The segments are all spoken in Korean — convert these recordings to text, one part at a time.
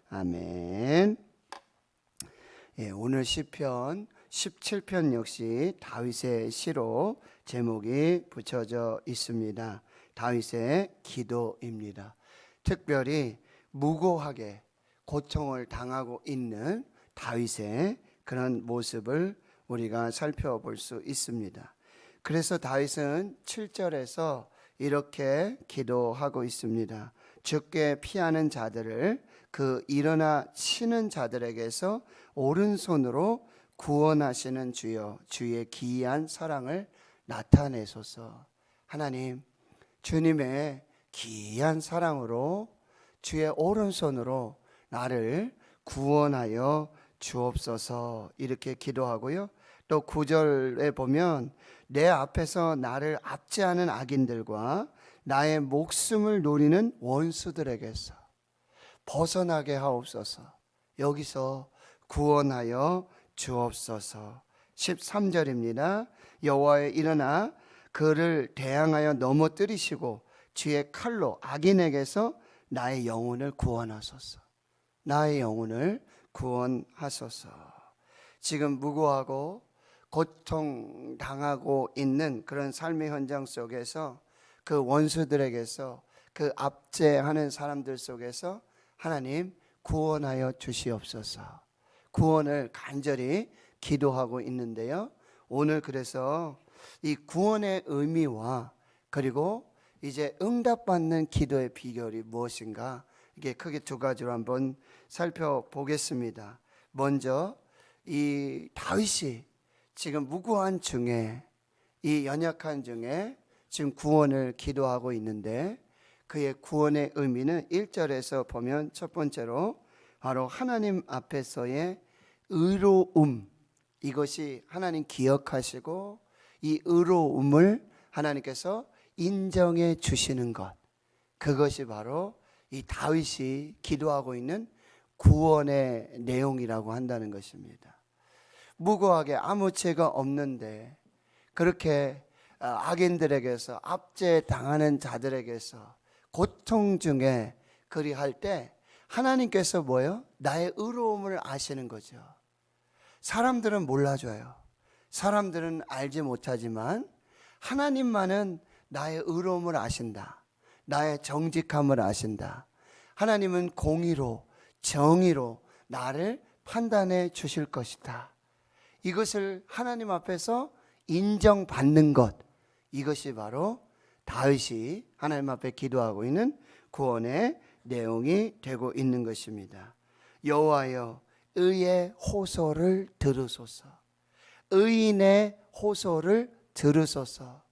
아멘. 오늘 시편 17편 역시 다윗의 시로 제목이 붙여져 있습니다. 다윗의 기도입니다. 특별히 무고하게 고통을 당하고 있는 다윗의 그런 모습을 우리가 살펴볼 수 있습니다. 그래서 다윗은 7절에서 이렇게 기도하고 있습니다. 주께 피하는 자들을 그 일어나 치는 자들에게서 오른손으로 구원하시는 주여, 주의 기이한 사랑을 나타내소서. 하나님, 주님의 기이한 사랑으로 주의 오른손으로 나를 구원하여 주옵소서. 이렇게 기도하고요. 또 9절에 보면 내 앞에서 나를 압제하는 악인들과 나의 목숨을 노리는 원수들에게서 벗어나게 하옵소서. 여기서 구원하여 주옵소서. 13절입니다. 여호와여 일어나 그를 대항하여 넘어뜨리시고 주의 칼로 악인에게서 나의 영혼을 구원하소서. 나의 영혼을 구원하소서. 지금 무고하고 고통당하고 있는 그런 삶의 현장 속에서 그 원수들에게서 그 압제하는 사람들 속에서 하나님 구원하여 주시옵소서. 구원을 간절히 기도하고 있는데요. 오늘 그래서 이 구원의 의미와 그리고 이제 응답받는 기도의 비결이 무엇인가, 이게 크게 두 가지로 한번 살펴보겠습니다. 먼저 이 다윗이 지금 무고한 중에, 이 연약한 중에 지금 구원을 기도하고 있는데, 그의 구원의 의미는 1절에서 보면 첫 번째로 바로 하나님 앞에서의 의로움, 이것이 하나님 기억하시고 이 의로움을 하나님께서 인정해 주시는 것, 그것이 바로 이 다윗이 기도하고 있는 구원의 내용이라고 한다는 것입니다. 무고하게 아무 죄가 없는데 그렇게 악인들에게서 압제당하는 자들에게서 고통 중에 그리할 때 하나님께서 뭐예요? 나의 의로움을 아시는 거죠. 사람들은 몰라줘요. 사람들은 알지 못하지만 하나님만은 나의 의로움을 아신다. 나의 정직함을 아신다. 하나님은 공의로 정의로 나를 판단해 주실 것이다. 이것을 하나님 앞에서 인정받는 것, 이것이 바로 다윗이 하나님 앞에 기도하고 있는 구원의 내용이 되고 있는 것입니다. 여호와여 의의 호소를 들으소서. 의인의 호소를 들으소서.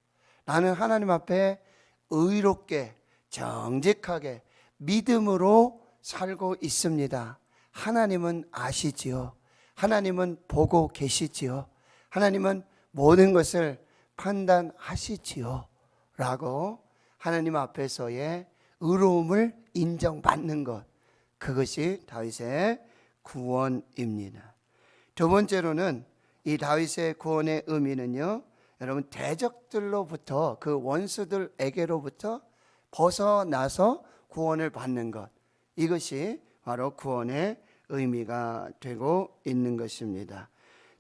나는 하나님 앞에 의롭게 정직하게 믿음으로 살고 있습니다. 하나님은 아시지요. 하나님은 보고 계시지요. 하나님은 모든 것을 판단하시지요. 라고 하나님 앞에서의 의로움을 인정받는 것, 그것이 다윗의 구원입니다. 두 번째로는 이 다윗의 구원의 의미는요, 여러분 대적들로부터, 그 원수들에게로부터 벗어나서 구원을 받는 것, 이것이 바로 구원의 의미가 되고 있는 것입니다.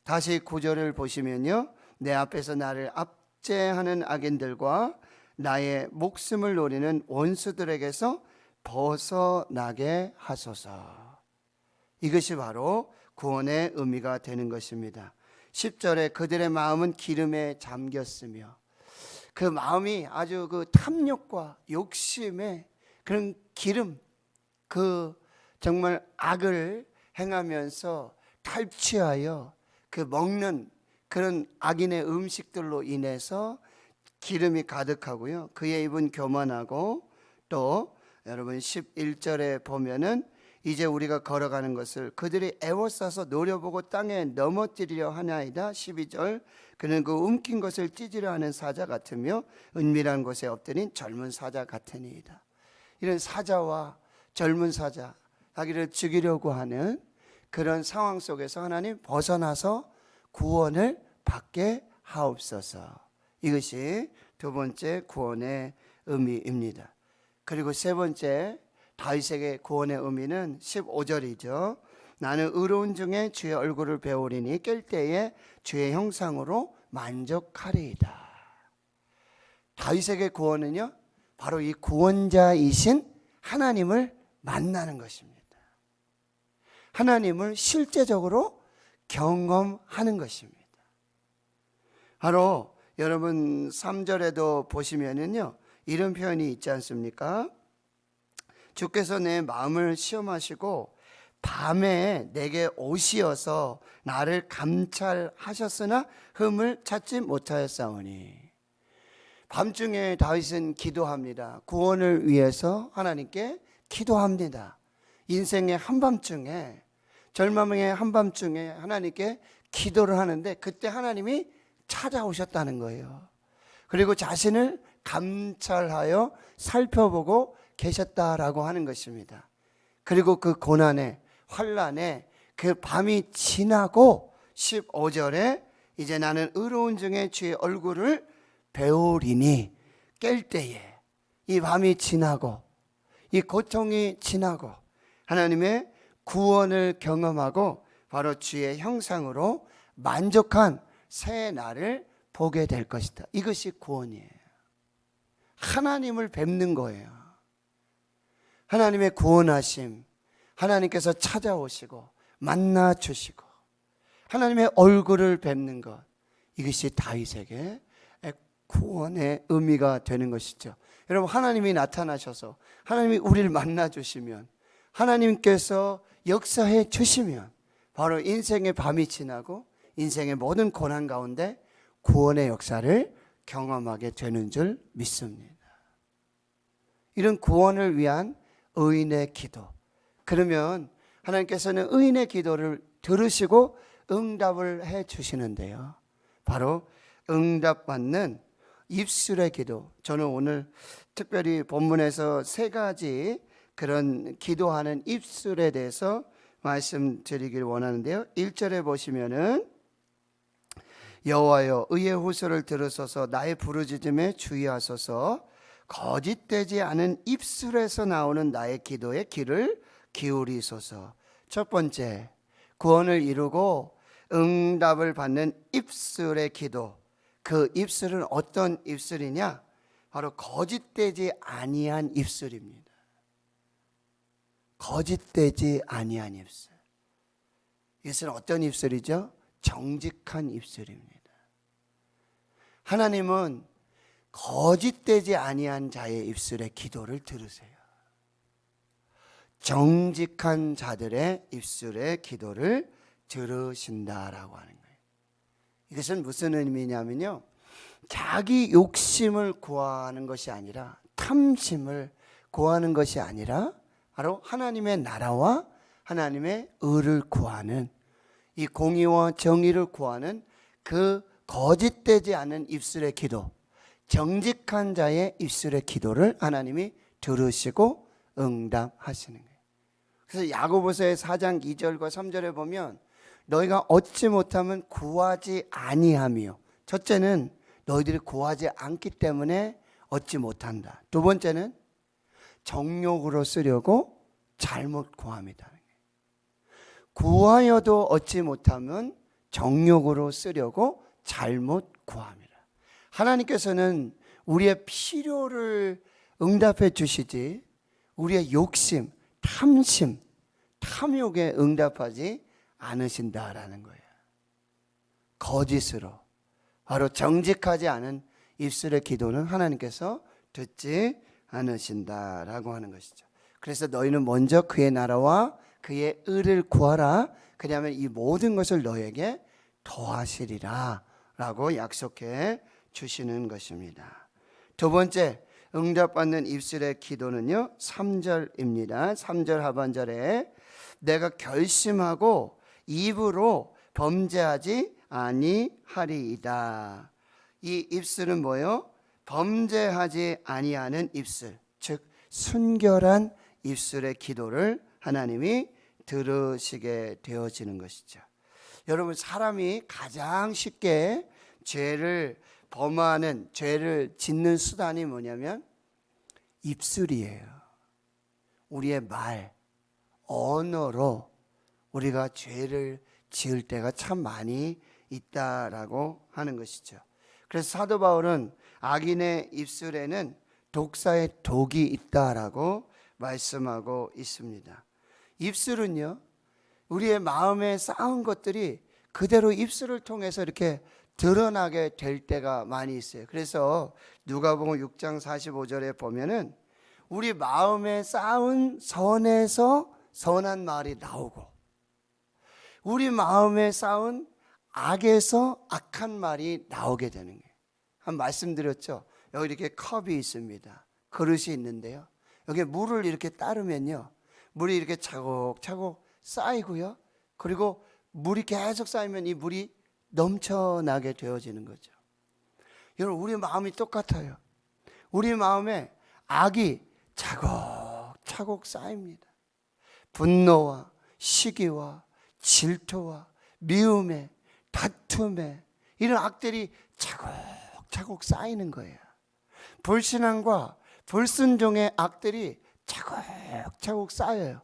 다시 9절을 보시면요, 내 앞에서 나를 압제하는 악인들과 나의 목숨을 노리는 원수들에게서 벗어나게 하소서. 이것이 바로 구원의 의미가 되는 것입니다. 10절에 그들의 마음은 기름에 잠겼으며, 그 마음이 아주 그 탐욕과 욕심의 그런 기름, 그 정말 악을 행하면서 탈취하여 그 먹는 그런 악인의 음식들로 인해서 기름이 가득하고요, 그의 입은 교만하고, 또 여러분 11절에 보면은 이제 우리가 걸어가는 것을 그들이 애워싸서 노려보고 땅에 넘어뜨리려 하나이다. 12절 그는 그 움킨 것을 찢으려 하는 사자 같으며 은밀한 곳에 엎드린 젊은 사자 같으니이다. 이런 사자와 젊은 사자, 자기를 죽이려고 하는 그런 상황 속에서 하나님 벗어나서 구원을 받게 하옵소서. 이것이 두 번째 구원의 의미입니다. 그리고 세 번째, 다윗에게 구원의 의미는 15절이죠. 나는 의로운 중에 주의 얼굴을 배우리니 깰 때에 주의 형상으로 만족하리이다. 다윗에게 구원은요, 바로 이 구원자이신 하나님을 만나는 것입니다. 하나님을 실제적으로 경험하는 것입니다. 바로 여러분 3절에도 보시면은요, 이런 표현이 있지 않습니까? 주께서 내 마음을 시험하시고 밤에 내게 오시어서 나를 감찰하셨으나 흠을 찾지 못하였사오니. 밤중에 다윗은 기도합니다. 구원을 위해서 하나님께 기도합니다. 인생의 한밤중에, 절망의 한밤중에 하나님께 기도를 하는데 그때 하나님이 찾아오셨다는 거예요. 그리고 자신을 감찰하여 살펴보고 계셨다라고 하는 것입니다. 그리고 그 고난에, 환난에 그 밤이 지나고 15절에 이제 나는 의로운 중에 주의 얼굴을 배우리니, 깰 때에 이 밤이 지나고 이 고통이 지나고 하나님의 구원을 경험하고 바로 주의 형상으로 만족한 새 날을 보게 될 것이다. 이것이 구원이에요. 하나님을 뵙는 거예요. 하나님의 구원하심, 하나님께서 찾아오시고 만나 주시고 하나님의 얼굴을 뵙는 것, 이것이 다윗에게 구원의 의미가 되는 것이죠. 여러분, 하나님이 나타나셔서 하나님이 우리를 만나 주시면, 하나님께서 역사해 주시면 바로 인생의 밤이 지나고 인생의 모든 고난 가운데 구원의 역사를 경험하게 되는 줄 믿습니다. 이런 구원을 위한 의인의 기도, 그러면 하나님께서는 의인의 기도를 들으시고 응답을 해 주시는데요, 바로 응답받는 입술의 기도. 저는 오늘 특별히 본문에서 세 가지 그런 기도하는 입술에 대해서 말씀드리길 원하는데요. 1절에 보시면은 여호와여 의의 호소를 들으소서, 나의 부르짖음에 주의하소서, 거짓되지 않은 입술에서 나오는 나의 기도에 귀를 기울이소서. 첫 번째, 구원을 이루고 응답을 받는 입술의 기도. 그 입술은 어떤 입술이냐? 바로 거짓되지 아니한 입술입니다. 거짓되지 아니한 입술. 이것은 어떤 입술이죠? 정직한 입술입니다. 하나님은 거짓되지 아니한 자의 입술의 기도를 들으세요. 정직한 자들의 입술의 기도를 들으신다라고 하는 거예요. 이것은 무슨 의미냐면요, 자기 욕심을 구하는 것이 아니라, 탐심을 구하는 것이 아니라 바로 하나님의 나라와 하나님의 의를 구하는, 이 공의와 정의를 구하는 그 거짓되지 않은 입술의 기도, 정직한 자의 입술의 기도를 하나님이 들으시고 응답하시는 거예요. 그래서 야고보서의 4장 2절과 3절에 보면 너희가 얻지 못하면 구하지 아니하며, 첫째는 너희들이 구하지 않기 때문에 얻지 못한다. 두 번째는 정욕으로 쓰려고 잘못 구합니다. 구하여도 얻지 못하면 정욕으로 쓰려고 잘못 구합니다. 하나님께서는 우리의 필요를 응답해 주시지 우리의 욕심, 탐심, 탐욕에 응답하지 않으신다라는 거예요. 거짓으로, 바로 정직하지 않은 입술의 기도는 하나님께서 듣지 않으신다라고 하는 것이죠. 그래서 너희는 먼저 그의 나라와 그의 의를 구하라. 그러면 이 모든 것을 너에게 더하시리라 라고 약속해 주시는 것입니다. 두 번째, 응답받는 입술의 기도는요, 3절입니다. 3절 하반절에 내가 결심하고 입으로 범죄하지 아니하리이다. 이 입술은 뭐요? 범죄하지 아니하는 입술, 즉 순결한 입술의 기도를 하나님이 들으시게 되어지는 것이죠. 여러분, 사람이 가장 쉽게 죄를 범하는, 죄를 짓는 수단이 뭐냐면 입술이에요. 우리의 말, 언어로 우리가 죄를 지을 때가 참 많이 있다라고 하는 것이죠. 그래서 사도 바울은 악인의 입술에는 독사의 독이 있다라고 말씀하고 있습니다. 입술은요, 우리의 마음에 쌓은 것들이 그대로 입술을 통해서 이렇게 드러나게 될 때가 많이 있어요. 그래서 누가복음 6장 45절에 보면은 우리 마음에 쌓은 선에서 선한 말이 나오고, 우리 마음에 쌓은 악에서 악한 말이 나오게 되는 거예요. 한 말씀드렸죠. 여기 이렇게 컵이 있습니다. 그릇이 있는데요. 여기 물을 이렇게 따르면요, 물이 이렇게 차곡차곡 쌓이고요, 그리고 물이 계속 쌓이면 이 물이 넘쳐나게 되어지는 거죠. 여러분, 우리 마음이 똑같아요. 우리 마음에 악이 차곡차곡 쌓입니다. 분노와 시기와 질투와 미움에, 다툼에, 이런 악들이 차곡차곡 쌓이는 거예요. 불신앙과 불순종의 악들이 차곡차곡 쌓여요.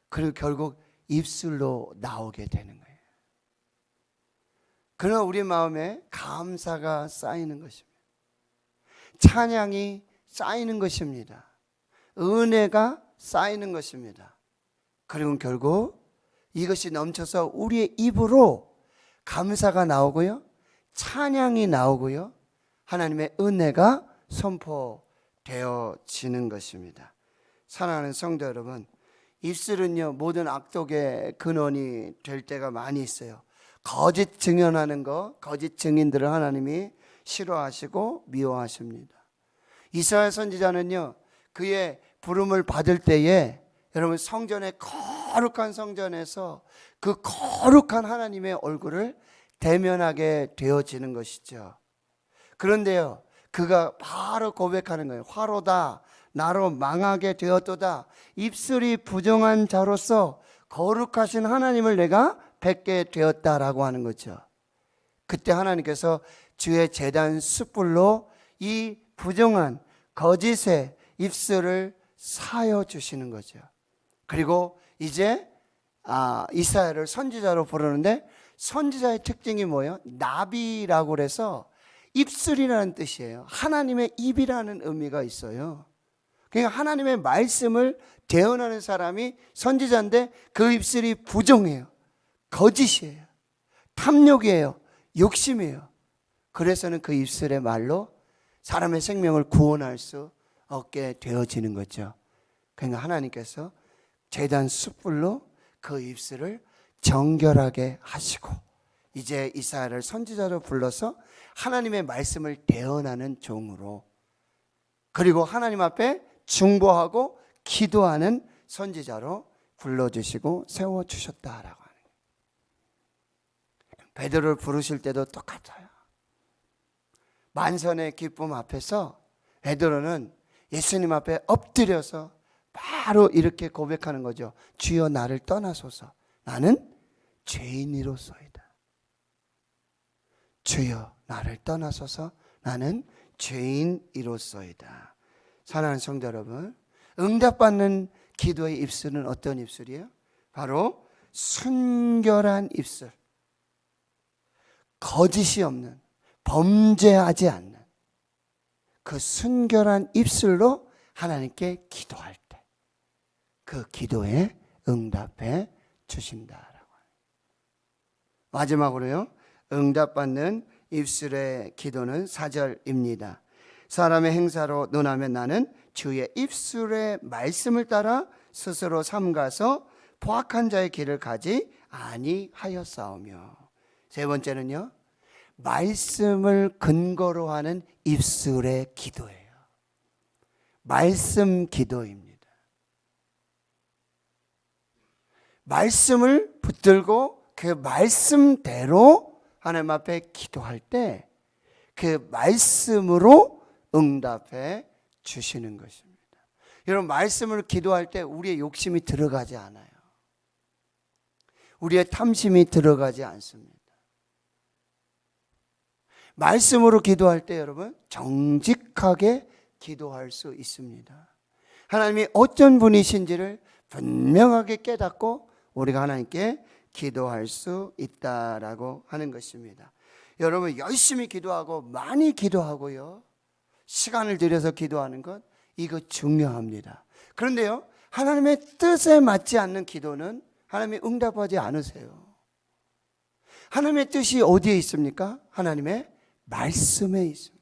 그리고 결국 입술로 나오게 되는 거예요. 그러나 우리 마음에 감사가 쌓이는 것입니다. 찬양이 쌓이는 것입니다. 은혜가 쌓이는 것입니다. 그리고 결국 이것이 넘쳐서 우리의 입으로 감사가 나오고요, 찬양이 나오고요, 하나님의 은혜가 선포되어지는 것입니다. 사랑하는 성도 여러분, 입술은요, 모든 악독의 근원이 될 때가 많이 있어요. 거짓 증언하는 거, 거짓 증인들을 하나님이 싫어하시고 미워하십니다. 이사야 선지자는요, 그의 부름을 받을 때에 여러분, 성전의 거룩한 성전에서 그 거룩한 하나님의 얼굴을 대면하게 되어지는 것이죠. 그런데요, 그가 바로 고백하는 거예요. 화로다, 나로 망하게 되었도다. 입술이 부정한 자로서 거룩하신 하나님을 내가 뵙게 되었다라고 하는 거죠. 그때 하나님께서 주의 제단 숯불로 이 부정한 거짓의 입술을 사여 주시는 거죠. 그리고 이제 이사야를 선지자로 부르는데, 선지자의 특징이 뭐예요? 나비라고 그래서 입술이라는 뜻이에요. 하나님의 입이라는 의미가 있어요. 그러니까 하나님의 말씀을 대언하는 사람이 선지자인데 그 입술이 부정해요. 거짓이에요. 탐욕이에요. 욕심이에요. 그래서는 그 입술의 말로 사람의 생명을 구원할 수 없게 되어지는 거죠. 그러니까 하나님께서 제단 숯불로 그 입술을 정결하게 하시고, 이제 이사야를 선지자로 불러서 하나님의 말씀을 대언하는 종으로, 그리고 하나님 앞에 중보하고 기도하는 선지자로 불러주시고 세워주셨다라고 하는 거예요. 베드로를 부르실 때도 똑같아요. 만선의 기쁨 앞에서 베드로는 예수님 앞에 엎드려서 바로 이렇게 고백하는 거죠. 주여 나를 떠나소서, 나는 죄인이로소이다. 주여 나를 떠나소서, 나는 죄인이로소이다. 사랑하는 성도 여러분, 응답받는 기도의 입술은 어떤 입술이에요? 바로 순결한 입술, 거짓이 없는, 범죄하지 않는 그 순결한 입술로 하나님께 기도할 때 그 기도에 응답해 주신다라고. 마지막으로요, 응답받는 입술의 기도는 4절입니다. 사람의 행사로 논하면 나는 주의 입술의 말씀을 따라 스스로 삼가서 포악한 자의 길을 가지 아니하였사오며. 세 번째는요, 말씀을 근거로 하는 입술의 기도예요. 말씀 기도입니다. 말씀을 붙들고 그 말씀대로 하나님 앞에 기도할 때 그 말씀으로 응답해 주시는 것입니다. 여러분, 말씀을 기도할 때 우리의 욕심이 들어가지 않아요. 우리의 탐심이 들어가지 않습니다. 말씀으로 기도할 때 여러분, 정직하게 기도할 수 있습니다. 하나님이 어떤 분이신지를 분명하게 깨닫고 우리가 하나님께 기도할 수 있다라고 하는 것입니다. 여러분 열심히 기도하고 많이 기도하고요, 시간을 들여서 기도하는 것, 이거 중요합니다. 그런데요, 하나님의 뜻에 맞지 않는 기도는 하나님이 응답하지 않으세요. 하나님의 뜻이 어디에 있습니까? 하나님의 말씀에 있습니다.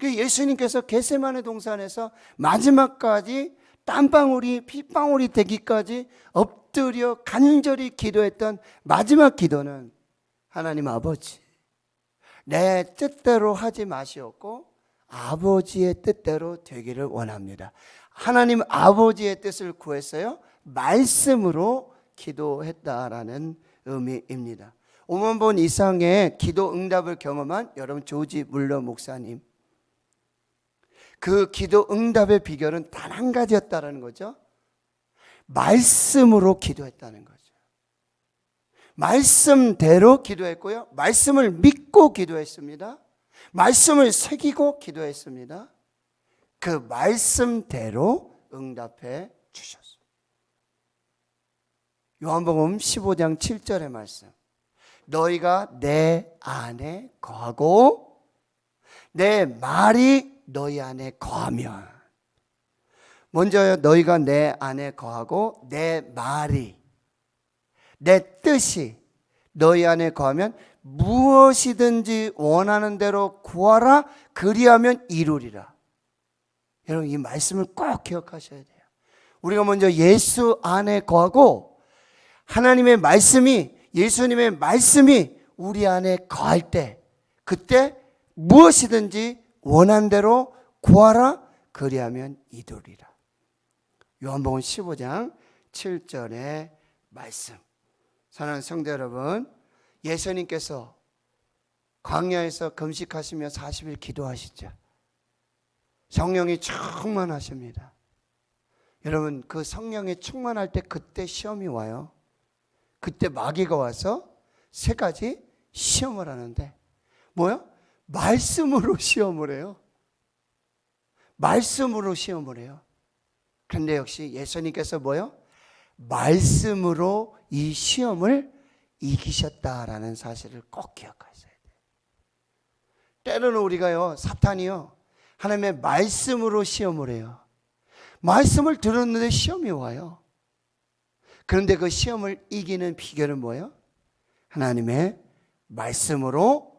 예수님께서 겟세마네 동산에서 마지막까지 땀방울이 핏방울이 되기까지 엎드려 간절히 기도했던 마지막 기도는, 하나님 아버지, 내 뜻대로 하지 마시옵고 아버지의 뜻대로 되기를 원합니다. 하나님 아버지의 뜻을 구했어요. 말씀으로 기도했다라는 의미입니다. 5만 번 이상의 기도 응답을 경험한 여러분 조지 물러 목사님, 그 기도 응답의 비결은 단 한 가지였다라는 거죠. 말씀으로 기도했다는 거죠. 말씀대로 기도했고요, 말씀을 믿고 기도했습니다. 말씀을 새기고 기도했습니다. 그 말씀대로 응답해 주셨어요. 요한복음 15장 7절의 말씀, 너희가 내 안에 거하고 내 말이 너희 안에 거하면, 먼저 너희가 내 안에 거하고 내 말이, 내 뜻이 너희 안에 거하면 무엇이든지 원하는 대로 구하라, 그리하면 이루리라. 여러분 이 말씀을 꼭 기억하셔야 돼요. 우리가 먼저 예수 안에 거하고 하나님의 말씀이, 예수님의 말씀이 우리 안에 거할 때, 그때 무엇이든지 원한 대로 구하라, 그리하면 이루리라. 요한복음 15장 7절의 말씀. 사랑하는 성도 여러분, 예수님께서 광야에서 금식하시며 40일 기도하시죠. 성령이 충만하십니다. 여러분 그 성령이 충만할 때 그때 시험이 와요. 그때 마귀가 와서 세 가지 시험을 하는데, 뭐요? 말씀으로 시험을 해요. 말씀으로 시험을 해요. 그런데 역시 예수님께서 뭐요? 말씀으로 이 시험을 이기셨다라는 사실을 꼭 기억하셔야 돼요. 때로는 우리가요, 사탄이요, 하나님의 말씀으로 시험을 해요. 말씀을 들었는데 시험이 와요. 그런데 그 시험을 이기는 비결은 뭐예요? 하나님의 말씀으로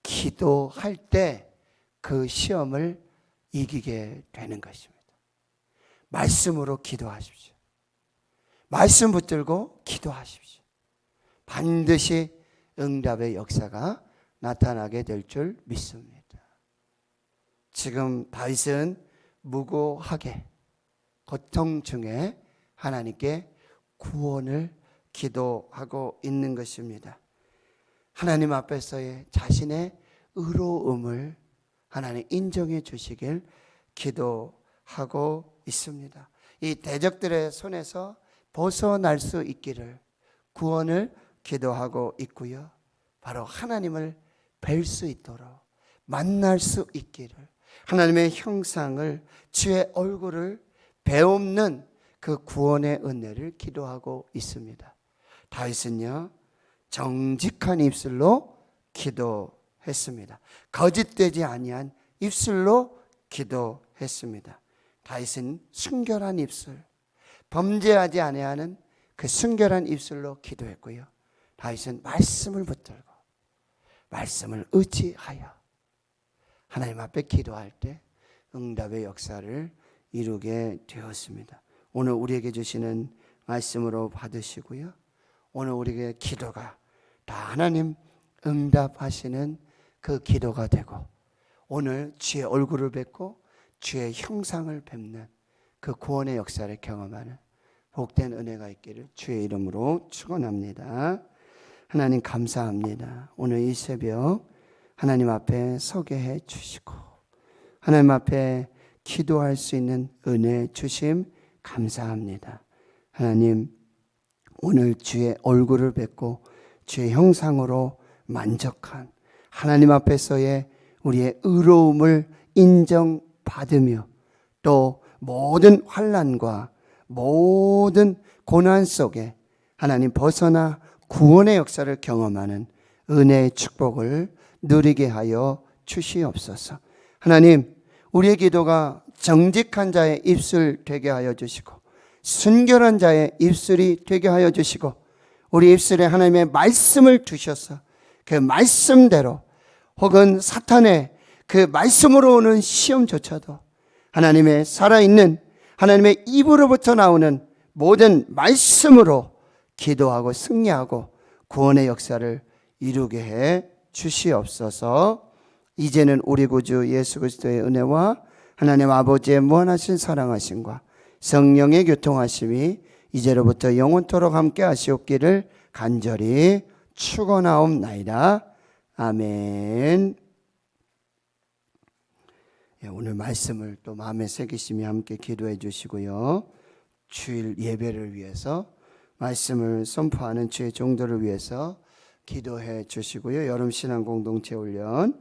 기도할 때 그 시험을 이기게 되는 것입니다. 말씀으로 기도하십시오. 말씀 붙들고 기도하십시오. 반드시 응답의 역사가 나타나게 될 줄 믿습니다. 지금 다윗은 무고하게 고통 중에 하나님께 구원을 기도하고 있는 것입니다. 하나님 앞에서의 자신의 의로움을 하나님 인정해 주시길 기도하고 있습니다. 이 대적들의 손에서 벗어날 수 있기를 구원을 기도하고 있고요, 바로 하나님을 뵐 수 있도록 만날 수 있기를, 하나님의 형상을, 주의 얼굴을 배움는 그 구원의 은혜를 기도하고 있습니다. 다윗은요, 정직한 입술로 기도했습니다. 거짓되지 아니한 입술로 기도했습니다. 다윗은 순결한 입술, 범죄하지 아니하는 그 순결한 입술로 기도했고요, 다윗은 말씀을 붙들고 말씀을 의지하여 하나님 앞에 기도할 때 응답의 역사를 이루게 되었습니다. 오늘 우리에게 주시는 말씀으로 받으시고요, 오늘 우리에게 기도가 다 하나님 응답하시는 그 기도가 되고, 오늘 주의 얼굴을 뵙고 주의 형상을 뵙는 그 구원의 역사를 경험하는 복된 은혜가 있기를 주의 이름으로 축원합니다. 하나님 감사합니다. 오늘 이 새벽 하나님 앞에 서게 해 주시고 하나님 앞에 기도할 수 있는 은혜 주심 감사합니다. 하나님, 오늘 주의 얼굴을 뵙고 주의 형상으로 만족한 하나님 앞에서의 우리의 의로움을 인정받으며 또 모든 환난과 모든 고난 속에 하나님 벗어나 구원의 역사를 경험하는 은혜의 축복을 누리게 하여 주시옵소서. 하나님, 우리의 기도가 정직한 자의 입술 되게 하여 주시고 순결한 자의 입술이 되게 하여 주시고 우리 입술에 하나님의 말씀을 두셔서 그 말씀대로 혹은 사탄의 그 말씀으로 오는 시험조차도 하나님의 살아있는 하나님의 입으로부터 나오는 모든 말씀으로 기도하고 승리하고 구원의 역사를 이루게 해 주시옵소서. 이제는 우리 구주 예수 그리스도의 은혜와 하나님 아버지의 무한하신 사랑하심과 성령의 교통하심이 이제로부터 영원토록 함께 하시옵기를 간절히 축원하옵나이다. 아멘. 오늘 말씀을 또 마음에 새기시며 함께 기도해 주시고요. 주일 예배를 위해서 말씀을 선포하는 주의 종도를 위해서 기도해 주시고요. 여름 신앙 공동체 훈련